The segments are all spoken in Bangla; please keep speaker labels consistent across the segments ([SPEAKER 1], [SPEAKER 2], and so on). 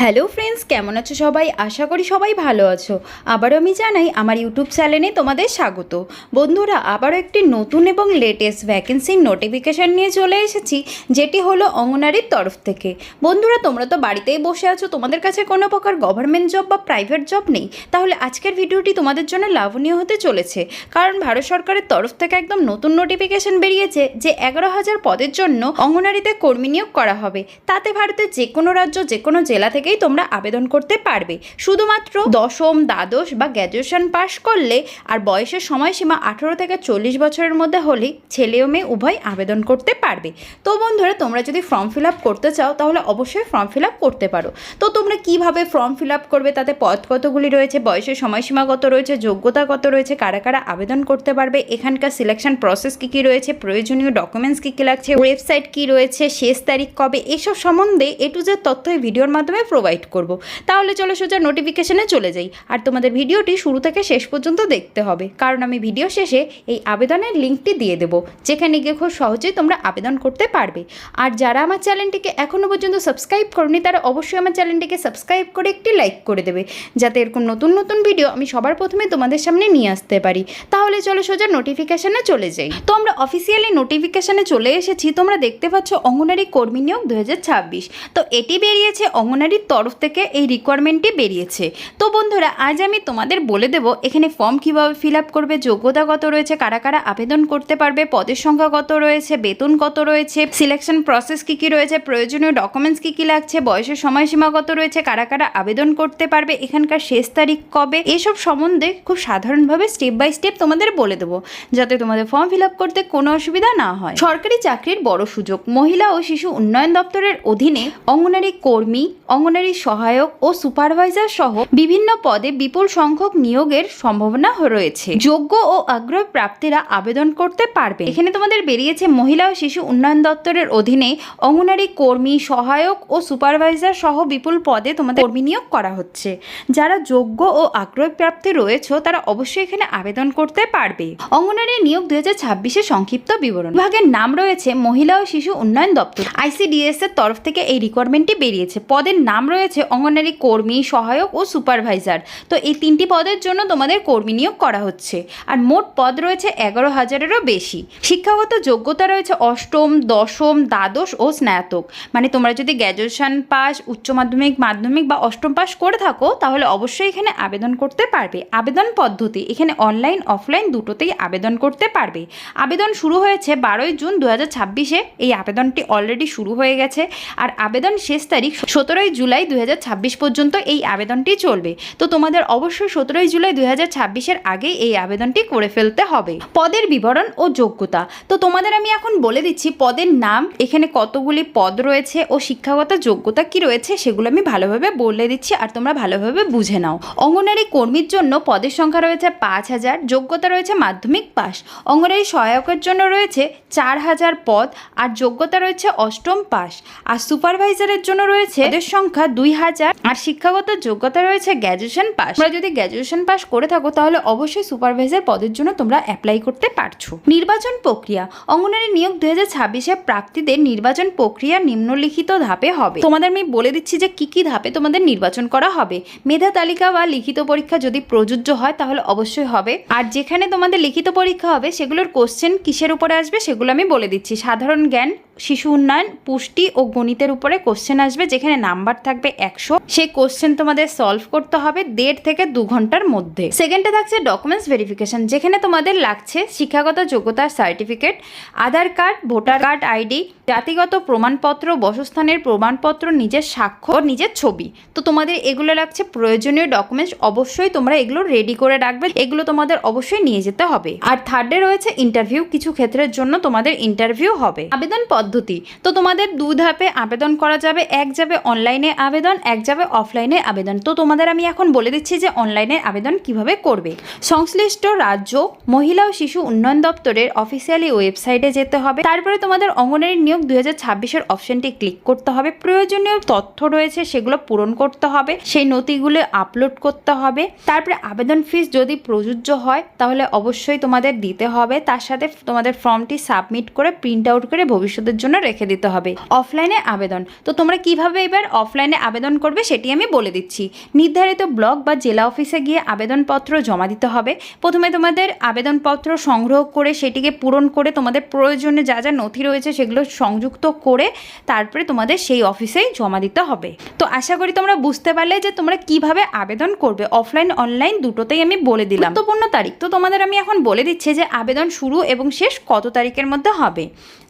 [SPEAKER 1] হ্যালো ফ্রেন্ডস, কেমন আছো সবাই? আশা করি সবাই ভালো আছো। আবারও আমি জানাই আমার ইউটিউব চ্যানেলে তোমাদের স্বাগত। বন্ধুরা, আবারও একটি নতুন এবং লেটেস্ট ভ্যাকেন্সির নোটিফিকেশান নিয়ে চলে এসেছি, যেটি হলো অঙ্গনারীর তরফ থেকে। বন্ধুরা, তোমরা তো বাড়িতেই বসে আছো, তোমাদের কাছে কোনো প্রকার গভর্নমেন্ট জব বা প্রাইভেট জব নেই, তাহলে আজকের ভিডিওটি তোমাদের জন্য লাভনীয় হতে চলেছে। কারণ ভারত সরকারের তরফ থেকে একদম নতুন নোটিফিকেশান বেরিয়েছে যে 11,000 পদের জন্য অঙ্গনারীতে কর্মী নিয়োগ করা হবে। তাতে ভারতের যে কোনো রাজ্য, যে কোনো জেলা থেকেই তোমরা আবেদন করতে পারবে। শুধুমাত্র দশম, দ্বাদশ বা গ্র্যাজুয়েশন পাস করলে আর বয়সের সময়সীমা 18 থেকে 40 বছরের মধ্যে হলেই ছেলে ও মেয়ে উভয় আবেদন করতে পারবে। তো বন্ধুরা, তোমরা যদি ফর্ম ফিল আপ করতে চাও তাহলে অবশ্যই ফর্ম ফিল আপ করতে পারো। তো তোমরা কিভাবে ফর্ম ফিল আপ করবে, তাতে পদ কতগুলি রয়েছে, বয়সের সময়সীমা কত রয়েছে, যোগ্যতা কত রয়েছে, কারা কারা আবেদন করতে পারবে, এখানকার সিলেকশন প্রসেস কী কী রয়েছে, প্রয়োজনীয় ডকুমেন্টস কী কী লাগছে, ওয়েবসাইট কী রয়েছে, শেষ তারিখ কবে, এসব সম্বন্ধে এ টু জেড তথ্য এই ভিডিওর মাধ্যমে প্রোভাইড করব। তাহলে চলো সোজা নোটিফিকেশনে চলে যাই। আর তোমাদের ভিডিওটি শুরু থেকে শেষ পর্যন্ত দেখতে হবে, কারণ আমি ভিডিও শেষে এই আবেদনের লিঙ্কটি দিয়ে দেবো, যেখানে গিয়ে খুব সহজেই তোমরা আবেদন করতে পারবে। আর যারা আমার চ্যানেলটিকে এখনও পর্যন্ত সাবস্ক্রাইব করনি, তারা অবশ্যই আমার চ্যানেলটিকে সাবস্ক্রাইব করে একটি লাইক করে দেবে, যাতে এরকম নতুন নতুন ভিডিও আমি সবার প্রথমে তোমাদের সামনে নিয়ে আসতে পারি। তাহলে চলো সোজা নোটিফিকেশনে চলে যাই। তো আমরা অফিসিয়ালি নোটিফিকেশনে চলে এসেছি। তোমরা দেখতে পাচ্ছ অঙ্গনারী কর্মী নিয়োগ 2026। তো এটি বেরিয়েছে অঙ্গনারীর তরফ থেকে, এই রিকোয়ারমেন্টটি বেরিয়েছে। তো বন্ধুরা, আজ আমি তোমাদের বলে দেব এখানে ফর্ম কীভাবে ফিল আপ করবে, যোগ্যতা কত রয়েছে, কারা কারা আবেদন করতে পারবে, পদের সংখ্যা কত রয়েছে, বেতন কত রয়েছে, সিলেকশন প্রসেস কী কী রয়েছে, প্রয়োজনীয় ডকুমেন্টস কী কী লাগছে, বয়সের সময়সীমা কত রয়েছে, কারা কারা আবেদন করতে পারবে, এখানকার শেষ তারিখ কবে, এসব সম্বন্ধে খুব সাধারণভাবে স্টেপ বাই স্টেপ তোমাদের বলে দেবো, যাতে তোমাদের ফর্ম ফিল আপ করতে কোনো অসুবিধা না হয়। সরকারি চাকরির বড় সুযোগ। মহিলা ও শিশু উন্নয়ন দপ্তরের অধীনে অঙ্গনারী কর্মী, অঙ্গনারী সহায়ক ও সুপারভাইজার সহ বিভিন্ন পদে বিপুল সংখ্যক নিয়োগের সম্ভাবনা রয়েছে। যোগ্য ও আগ্রহী প্রার্থীরা আবেদন করতে পারবে। এখানে তোমাদের বেরিয়েছে মহিলা ও শিশু উন্নয়ন দপ্তরের অধীনে অঙ্গনারী কর্মী, সহায়ক ও সুপারভাইজার সহ বিপুল পদে তোমাদের কর্মী নিয়োগ করা হচ্ছে। যারা যোগ্য ও আগ্রহী প্রার্থী রয়েছে তারা অবশ্যই এখানে আবেদন করতে পারবে। অঙ্গনারী নিয়োগ 2026-এর সংক্ষিপ্ত বিবরণ। বিভাগের নাম রয়েছে মহিলা ও শিশু উন্নয়ন দপ্তর, ICDS এর তরফ থেকে এই রিকোয়ারমেন্টটি বেরিয়েছে। পদের নাম রয়েছে অঙ্গনারী কর্মী, সহায়ক ও সুপারভাইজার। তো এই তিনটি পদের জন্য তোমাদের কর্মী নিয়োগ করা হচ্ছে। আর মোট পদ রয়েছে 11,000-এরও বেশি। শিক্ষাগত যোগ্যতা রয়েছে অষ্টম, দশম, দ্বাদশ ও স্নাতক। মানে তোমরা যদি গ্র্যাজুয়েশন পাস, উচ্চ মাধ্যমিক, মাধ্যমিক বা অষ্টম পাস করে থাকো তাহলে অবশ্যই এখানে আবেদন করতে পারবে। আবেদন পদ্ধতি এখানে অনলাইন, অফলাইন দুটোতেই আবেদন করতে পারবে। আবেদন শুরু হয়েছে 12 জুন 2026-এ। এই আবেদনটি অলরেডি শুরু হয়ে গেছে। আর আবেদন শেষ তারিখ 17 জুলাই 2026 পর্যন্ত এই আবেদনটি চলবে। তো তোমাদের অবশ্যই 17 জুলাই 2026-এর আগে এই আবেদনটি করে ফেলতে হবে। পদের বিবরণ ও যোগ্যতা। তো তোমাদের আমি এখন বলে দিচ্ছি পদের নাম, এখানে কতগুলি পদ রয়েছে ও শিক্ষাগত যোগ্যতা কি রয়েছে সেগুলো আমি ভালোভাবে বলে দিচ্ছি, আর তোমরা ভালোভাবে বুঝে নাও। অঙ্গনারী কর্মীর জন্য পদের সংখ্যা রয়েছে 5,000, যোগ্যতা রয়েছে মাধ্যমিক পাস। অঙ্গনারী সহায়কের জন্য রয়েছে 4,000 পদ আর যোগ্যতা রয়েছে অষ্টম পাস। আর সুপারভাইজারের জন্য রয়েছে পদের সংখ্যা 2,000 আর শিক্ষাগত যোগ্যতা রয়েছে গ্র্যাজুয়েশন পাস। তোমরা যদি গ্র্যাজুয়েশন পাস করে থাকো তাহলে অবশ্যই সুপারভাইজার পদের জন্য তোমরা অ্যাপ্লাই করতে পারছো। নির্বাচন প্রক্রিয়া। অঙ্গনারী নিয়োগ 2026-এ প্রাপ্তিদের নির্বাচন প্রক্রিয়া নিম্নলিখিত ধাপে হবে। তোমাদের আমি বলে দিচ্ছি যে কি কি ধাপে তোমাদের নির্বাচন করা হবে। মেধা তালিকা বা লিখিত পরীক্ষা যদি প্রযোজ্য হয় তাহলে অবশ্যই হবে। আর যেখানে তোমাদের লিখিত পরীক্ষা হবে সেগুলোর কোশ্চেন কিসের উপরে আসবে সেগুলো আমি বলে দিচ্ছি। সাধারণ জ্ঞান, শিশু উন্নয়ন, পুষ্টি ও গণিতের উপরে কোশ্চেন আসবে, যেখানে নাম্বার থাকবে 100। সেই কোশ্চেন তোমাদের সলভ করতে হবে 1.5 থেকে 2 ঘন্টার মধ্যে। সেকেন্ডে থাকছে ডকুমেন্টস ভেরিফিকেশন, যেখানে তোমাদের লাগছে শিক্ষাগত যোগ্যতার সার্টিফিকেট, আধার কার্ড, ভোটার কার্ড, আইডি, জাতিগত প্রমাণপত্র, বাসস্থানের প্রমাণপত্র, নিজের স্বাক্ষর, নিজের ছবি। তো তোমাদের এগুলো লাগছে প্রয়োজনীয় ডকুমেন্টস। অবশ্যই তোমরা এগুলো রেডি করে রাখবে, এগুলো তোমাদের অবশ্যই নিয়ে যেতে হবে। আর থার্ডে রয়েছে ইন্টারভিউ, কিছু ক্ষেত্রের জন্য তোমাদের ইন্টারভিউ হবে। আবেদন পদ্ধতি। তো তোমাদের 2 ধাপে আবেদন করা যাবে। এক যাবে অনলাইনে আবেদন, এক যাবে অফলাইনে আবেদন। তো তোমাদের আমি এখন বলে দিচ্ছি যে অনলাইনে আবেদন কিভাবে করবে। সংশ্লিষ্ট রাজ্য মহিলা ও শিশু উন্নয়ন দপ্তরের অফিসিয়ালি ওয়েবসাইটে যেতে হবে। তারপরে তোমাদের অঙ্গনারী নিয়োগ 2026-এর অপশনটি ক্লিক করতে হবে। প্রয়োজনীয় তথ্য রয়েছে সেগুলো পূরণ করতে হবে, সেই নথিগুলো আপলোড করতে হবে। তারপরে আবেদন ফিস যদি প্রযোজ্য হয় তাহলে অবশ্যই তোমাদের দিতে হবে। তার সাথে তোমাদের ফর্মটি সাবমিট করে প্রিন্ট আউট করে ভবিষ্যতের জন্য রেখে দিতে হবে। অফলাইনে আবেদন, তো তোমরা কিভাবে এবার অফলাইনে আবেদন করবে সেটি আমি বলে দিচ্ছি। নির্ধারিত ব্লক বা জেলা অফিসে গিয়ে আবেদনপত্র জমা দিতে হবে। প্রথমে তোমাদের আবেদনপত্র সংগ্রহ করে সেটিকে পূরণ করে তোমাদের প্রয়োজনে যা যা নথি রয়েছে সেগুলো সংযুক্ত করে তারপরে তোমাদের সেই অফিসেই জমা দিতে হবে। তো আশা করি তোমরা বুঝতে পারলে যে তোমরা কিভাবে আবেদন করবে। অফলাইন অনলাইন দুটোতেই আমি বলে দিলাম। গুরুত্বপূর্ণ তারিখ তো তোমাদের আমি এখন বলে দিচ্ছি যে আবেদন শুরু এবং শেষ কত তারিখের মধ্যে হবে।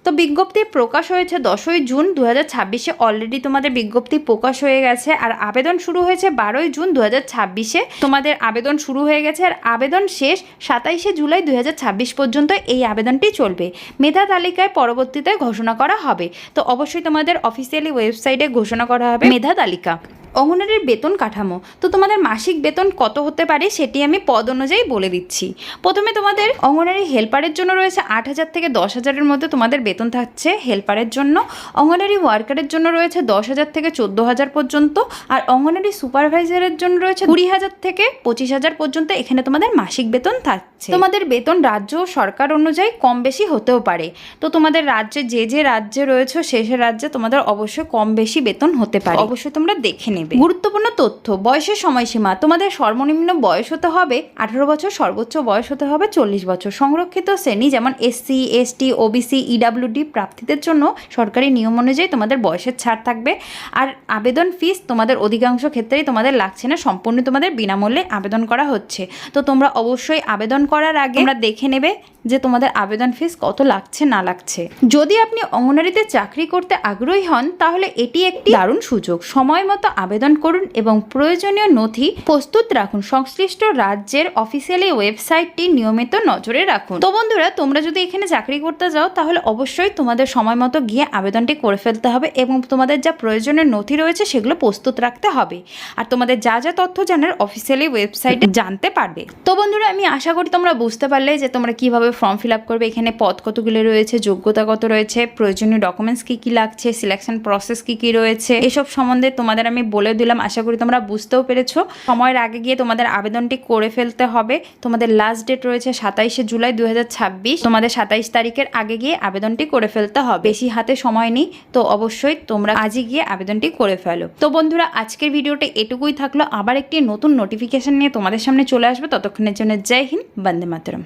[SPEAKER 1] তো বিজ্ঞপ্তি প্রকাশ হয়েছে 10ই জুন 2026-এ, অলরেডি তোমাদের বিজ্ঞপ্তি প্রকাশ হয়ে গেছে। আর আবেদন শুরু হয়েছে 12ই জুন 2026-এ, তোমাদের আবেদন শুরু হয়ে গেছে। আর আবেদন শেষ 27শে জুলাই 2026 পর্যন্ত এই আবেদনটি চলবে। মেধা তালিকায় পরবর্তীতে ঘোষণা করা হবে। তো অবশ্যই তোমাদের অফিসিয়ালি ওয়েবসাইটে ঘোষণা করা হবে মেধা তালিকা। অঙ্গনারীর বেতন কাঠামো, তো তোমাদের মাসিক বেতন কত হতে পারে সেটি আমি পদ অনুযায়ী বলে দিচ্ছি। প্রথমে তোমাদের অঙ্গনারী হেল্পারের জন্য রয়েছে 8,000 থেকে 10,000-এর মধ্যে তোমাদের বেতন থাকছে হেল্পারের জন্য। অঙ্গনারী ওয়ার্কারের জন্য রয়েছে 10,000 থেকে 14,000 পর্যন্ত। আর অঙ্গনারী সুপারভাইজারের জন্য রয়েছে 20,000 থেকে 25,000 পর্যন্ত এখানে তোমাদের মাসিক বেতন থাকছে। তোমাদের বেতন রাজ্য ও সরকার অনুযায়ী কম বেশি হতেও পারে। তো তোমাদের রাজ্যে যে রাজ্যে রয়েছে সে রাজ্যে তোমাদের অবশ্যই কম বেশি বেতন হতে পারে, অবশ্যই তোমরা দেখে নেবে। গুরুত্বপূর্ণ তথ্য, বয়সের সময়সীমা, তোমাদের সর্বনিম্ন বয়স হতে হবে 18 বছর, সর্বোচ্চ বয়স হতে হবে 40 বছর। সংরক্ষিত শ্রেণী যেমন এসসি, এসটি, ওবিসি, ইডাব্লিউডি প্রার্থীদের জন্য সরকারি নিয়ম অনুযায়ী তোমাদের বয়সের ছাড় থাকবে। আর আবেদন ফিস তোমাদের অধিকাংশ ক্ষেত্রেই তোমাদের লাগছে না, সম্পূর্ণ তোমাদের বিনামূল্যে আবেদন করা হচ্ছে। তো তোমরা অবশ্যই আবেদন করার আগে তোমরা দেখে নেবে যে তোমাদের আবেদন ফিস কত লাগছে না লাগছে। যদি আপনি অঙ্গনারীতে চাকরি করতে আগ্রহী হন তাহলে এটি একটি দারুণ সুযোগ। সময় মতো আবেদন করুন এবং প্রয়োজনীয় নথি প্রস্তুত রাখুন। সংশ্লিষ্ট রাজ্যের অফিসিয়ালি ওয়েবসাইটটি নিয়মিত নজরে রাখুন। তো বন্ধুরা, তোমরা যদি এখানে চাকরি করতে যাও তাহলে অবশ্যই তোমাদের সময় মতো গিয়ে আবেদনটি করে ফেলতে হবে এবং তোমাদের যা প্রয়োজনীয় নথি রয়েছে সেগুলো প্রস্তুত রাখতে হবে। আর তোমাদের যা যা তথ্য জানার অফিসিয়ালি ওয়েবসাইটে জানতে পারবে। তো বন্ধুরা, আমি আশা করি তোমরা বুঝতে পারলে যে তোমরা কিভাবে ফর্ম ফিল আপ করবে। এখানে পদ কতগুলো রয়েছে, যোগ্যতা কত রয়েছে, প্রয়োজনীয় ডকুমেন্টস কী কী লাগছে, সিলেকশন প্রসেস কী কী রয়েছে, এসব সম্বন্ধে তোমাদের আমি বলে দিলাম। আশা করি তোমরা বুঝতেও পেরেছো। সময়ের আগে গিয়ে তোমাদের আবেদনটি করে ফেলতে হবে। তোমাদের লাস্ট ডেট রয়েছে 27শে জুলাই 2026। তোমাদের 27 তারিখের আগে গিয়ে আবেদনটি করে ফেলতে হবে, বেশি হাতে সময় নেই। তো অবশ্যই তোমরা আজই গিয়ে আবেদনটি করে ফেলো। তো বন্ধুরা, আজকের ভিডিওটা এটুকুই থাকলো। আবার একটি নতুন নোটিফিকেশন নিয়ে তোমাদের সামনে চলে আসবে। ততক্ষণের জন্য জয় হিন্দ, বন্দে মাতরম।